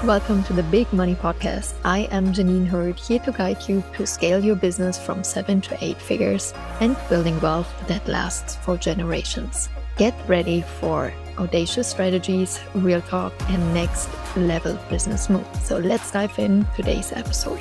Welcome to the Big Money Podcast. I am Janine Hurd, here to guide you to scale your business from 7 to 8 figures and building wealth that lasts for generations. Get ready for audacious strategies, real talk, and next level business moves. So let's dive in today's episode.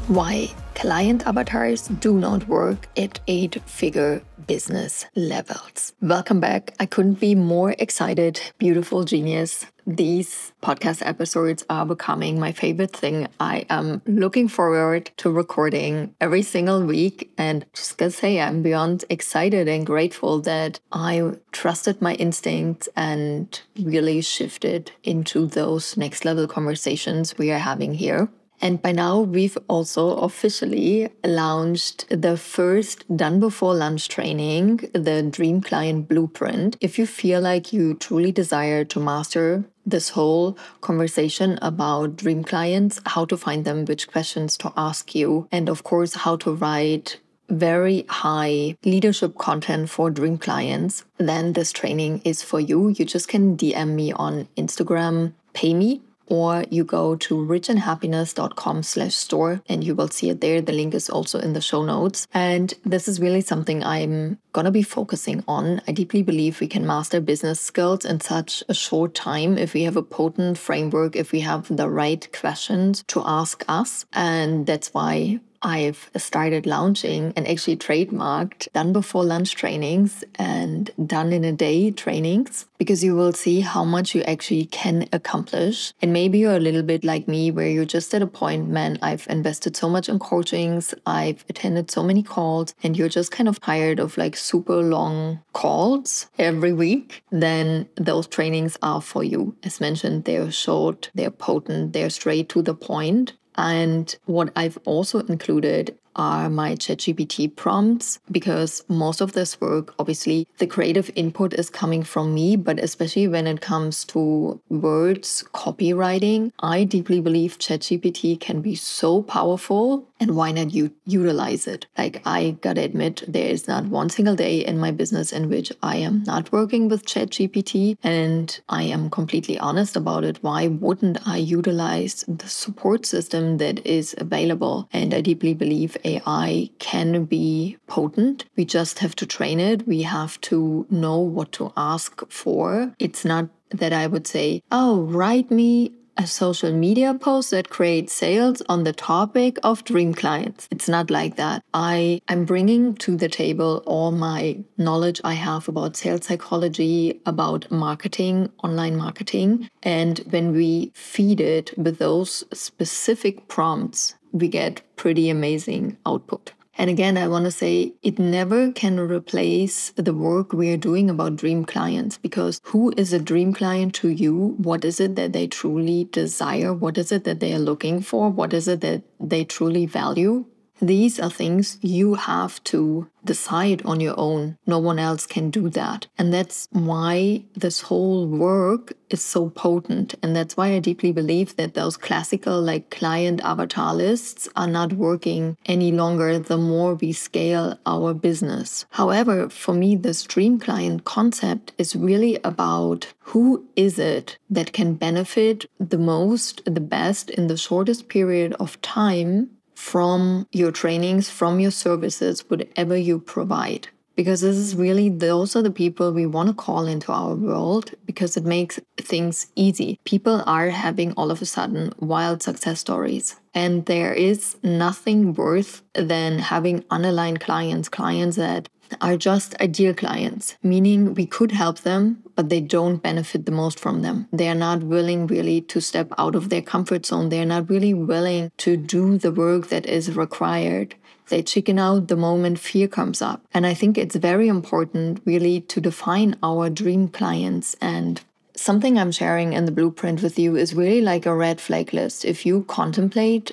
Why client avatars do not work at 8-figure business levels. Welcome back. I couldn't be more excited. Beautiful genius. These podcast episodes are becoming my favorite thing. I am looking forward to recording every single week, and just gonna say I'm beyond excited and grateful that I trusted my instincts and really shifted into those next level conversations we are having here. And by now, we've also officially launched the first done before lunch training, the Dream Client Blueprint. If you feel like you truly desire to master this whole conversation about dream clients, how to find them, which questions to ask you, and of course, how to write very high leadership content for dream clients, then this training is for you. You just can DM me on Instagram, pay me, or you go to richandhappiness.com/store and you will see it there. The link is also in the show notes. And this is really something I'm going to be focusing on. I deeply believe we can master business skills in such a short time if we have a potent framework, if we have the right questions to ask us. And that's why I've started launching and actually trademarked done before lunch trainings and done in a day trainings, because you will see how much you actually can accomplish. And maybe you're a little bit like me, where you're just at a point, man, I've invested so much in coachings, I've attended so many calls, and you're just kind of tired of like super long calls every week. Then those trainings are for you. As mentioned, they're short, they're potent, they're straight to the point. And what I've also included are my ChatGPT prompts, because most of this work, obviously, the creative input is coming from me, but especially when it comes to words, copywriting, I deeply believe ChatGPT can be so powerful, and why not utilize it? Like, I gotta admit, there is not one single day in my business in which I am not working with ChatGPT, and I am completely honest about it. Why wouldn't I utilize the support system that is available? And I deeply believe AI can be potent. We just have to train it. We have to know what to ask for. It's not that I would say, oh, write me a social media post that creates sales on the topic of dream clients. It's not like that. I'm bringing to the table all my knowledge I have about sales psychology, about marketing, online marketing. And when we feed it with those specific prompts, we get pretty amazing output. And again, I want to say it never can replace the work we are doing about dream clients, because who is a dream client to you? What is it that they truly desire? What is it that they are looking for? What is it that they truly value? These are things you have to decide on your own. No one else can do that. And that's why this whole work is so potent. And that's why I deeply believe that those classical like client avatar lists are not working any longer the more we scale our business. However, for me, this dream client concept is really about who is it that can benefit the most, the best in the shortest period of time from your trainings, from your services, whatever you provide. Because this is really, those are the people we want to call into our world, because it makes things easy. People are having all of a sudden wild success stories. And there is nothing worse than having unaligned clients that are just ideal clients, meaning we could help them, but they don't benefit the most from them. They are not willing really to step out of their comfort zone. They are not really willing to do the work that is required. They chicken out the moment fear comes up. And I think it's very important really to define our dream clients. And something I'm sharing in the blueprint with you is really like a red flag list. If you contemplate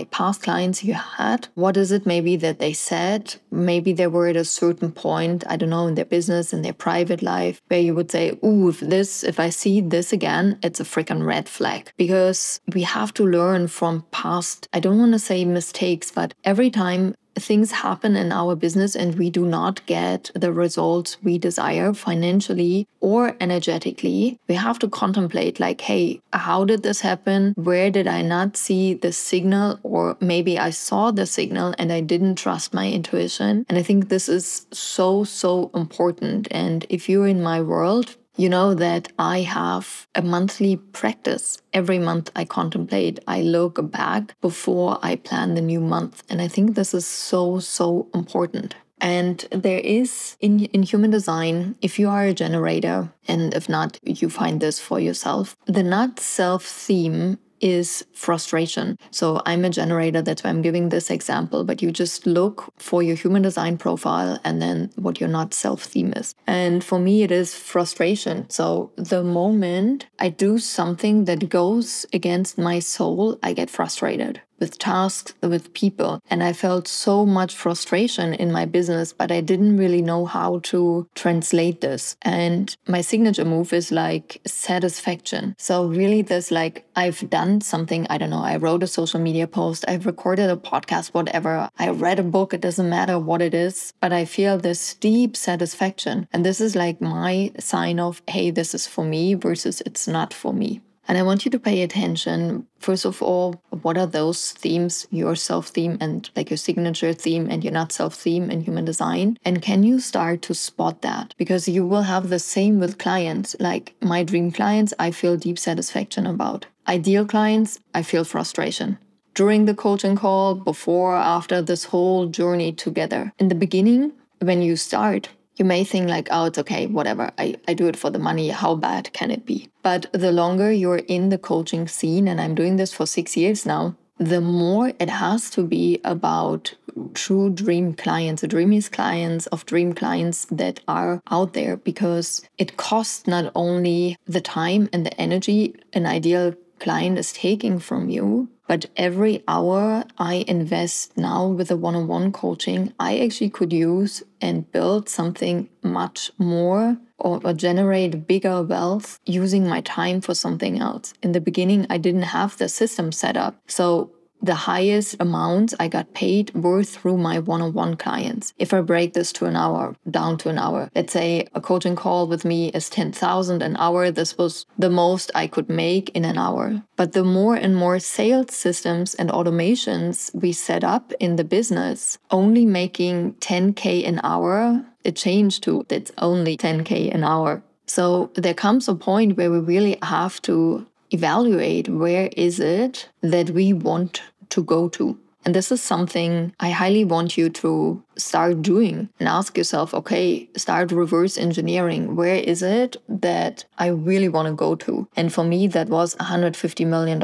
past clients you had, what is it maybe that they said? Maybe they were at a certain point, I don't know, in their business, in their private life, where you would say, ooh, if I see this again, it's a freaking red flag. Because we have to learn from past, I don't want to say mistakes, but every time things happen in our business and we do not get the results we desire financially or energetically, we have to contemplate like, hey, how did this happen? Where did I not see the signal? Or maybe I saw the signal and I didn't trust my intuition. And I think this is so important. And if you're in my world, you know that I have a monthly practice. Every month I contemplate, I look back before I plan the new month. And I think this is so important. And there is in human design, if you are a generator, and if not, you find this for yourself, the not self theme is frustration. So I'm a generator, that's why I'm giving this example, but you just look for your human design profile and then what your not self theme is. And for me, it is frustration. So the moment I do something that goes against my soul, I get frustrated with tasks, with people. And I felt so much frustration in my business, but I didn't really know how to translate this. And my signature move is like satisfaction. So really this like, I've done something, I don't know, I wrote a social media post, I've recorded a podcast, whatever. I read a book, it doesn't matter what it is, but I feel this deep satisfaction. And this is like my sign of, hey, this is for me versus it's not for me. And I want you to pay attention, first of all, what are those themes, your self-theme and like your signature theme and your not self-theme in human design? And can you start to spot that? Because you will have the same with clients. Like my dream clients, I feel deep satisfaction about. Ideal clients, I feel frustration. During the coaching call, before, after this whole journey together. In the beginning, when you start, you may think like, oh, it's okay, whatever. I do it for the money. How bad can it be? But the longer you're in the coaching scene, and I'm doing this for 6 years now, the more it has to be about true dream clients, dreamiest clients of dream clients that are out there, because it costs not only the time and the energy an ideal client is taking from you, but every hour I invest now with a one-on-one coaching, I actually could use and build something much more or generate bigger wealth using my time for something else. In the beginning, I didn't have the system set up. So the highest amounts I got paid were through my one-on-one clients. If I break this to an hour, down to an hour, let's say a coaching call with me is 10,000 an hour. This was the most I could make in an hour. But the more and more sales systems and automations we set up in the business, only making 10K an hour, it changed to it's only 10K an hour. So there comes a point where we really have to evaluate where is it that we want to go to. And this is something I highly want you to start doing and ask yourself, okay, start reverse engineering. Where is it that I really want to go to? And for me, that was $150 million.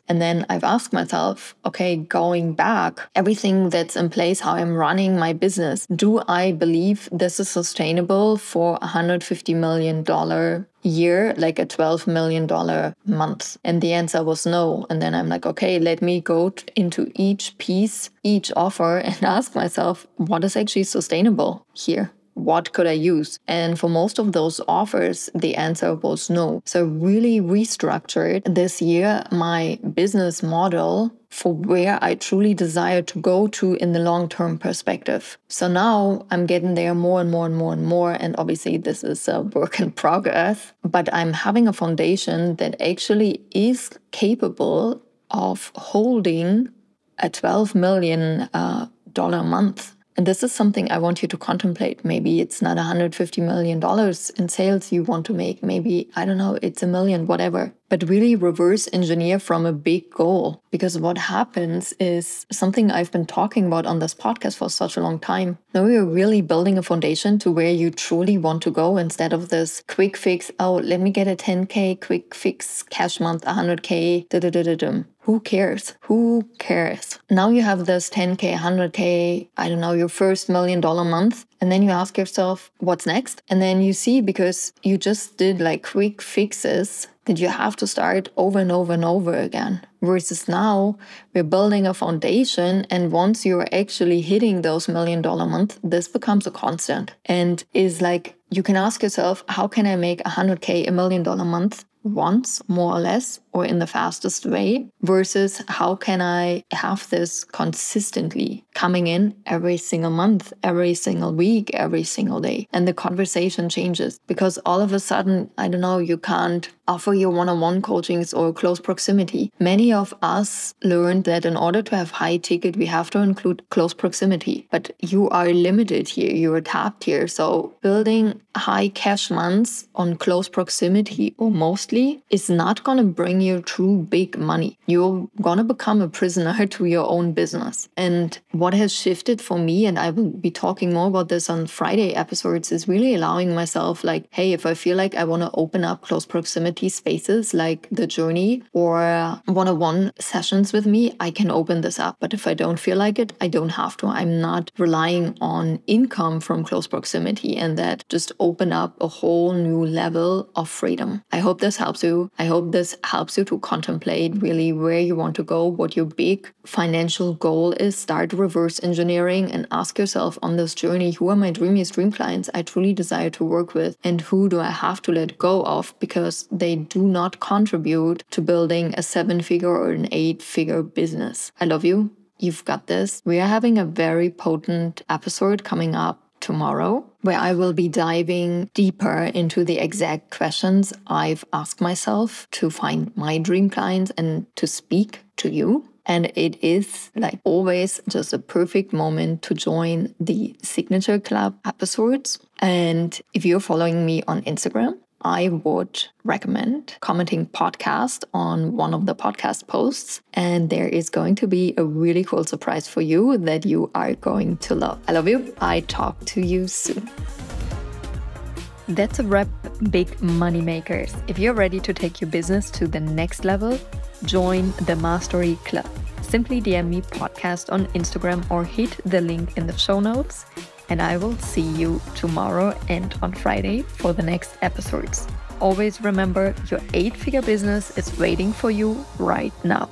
And then I've asked myself, okay, going back, everything that's in place, how I'm running my business, do I believe this is sustainable for $150 million year, like a $12 million month? And the answer was no. And then I'm like, okay, let me go into each piece, each offer, and ask myself, what is actually sustainable here? What could I use? And for most of those offers, the answer was no. So really restructured this year my business model for where I truly desire to go to in the long-term perspective. So now I'm getting there more and more. And obviously this is a work in progress, but I'm having a foundation that actually is capable of holding a $12 million month. And this is something I want you to contemplate. Maybe it's not $150 million in sales you want to make. Maybe, I don't know, it's $1 million, whatever. But really reverse engineer from a big goal. Because what happens is something I've been talking about on this podcast for such a long time. Now we are really building a foundation to where you truly want to go instead of this quick fix. Oh, let me get a 10K quick fix cash month, 100K, Who cares? Who cares? Now you have this 10K, 100K, I don't know, your first $1 million month. And then you ask yourself, what's next? And then you see, because you just did like quick fixes, that you have to start over and over again. Versus now, we're building a foundation. And once you're actually hitting those $1 million month, this becomes a constant. And is like, you can ask yourself, how can I make 100K $1 million month once, more or less? or in the fastest way versus how can I have this consistently coming in every single month, every single week, every single day. And the conversation changes because all of a sudden, I don't know, you can't offer your one-on-one coachings or close proximity. Many of us learned that in order to have high ticket, we have to include close proximity, but you are limited here, you're tapped here. So building high cash months on close proximity or mostly is not going to bring you true big money. You're going to become a prisoner to your own business. And what has shifted for me, and I will be talking more about this on Friday episodes, is really allowing myself like, hey, if I feel like I want to open up close proximity spaces like the journey or one-on-one sessions with me, I can open this up. But if I don't feel like it, I don't have to. I'm not relying on income from close proximity, and that just open up a whole new level of freedom. I hope this helps you. I hope this helps you to contemplate really where you want to go, what your big financial goal is. Start reverse engineering and ask yourself on this journey, who are my dreamiest dream clients I truly desire to work with, and who do I have to let go of because they do not contribute to building a 7-figure or an 8-figure business. I love you. You've got this. We are having a very potent episode coming up tomorrow, where I will be diving deeper into the exact questions I've asked myself to find my dream clients and to speak to you. And it is, like always, just a perfect moment to join the Signature Club episodes. And if you're following me on Instagram, I would recommend commenting podcast on one of the podcast posts. And there is going to be a really cool surprise for you that you are going to love. I love you. I talk to you soon. That's a wrap, big money makers. If you're ready to take your business to the next level, join the Mastery Club. Simply DM me podcast on Instagram or hit the link in the show notes. And I will see you tomorrow and on Friday for the next episodes. Always remember, your 8-figure business is waiting for you right now.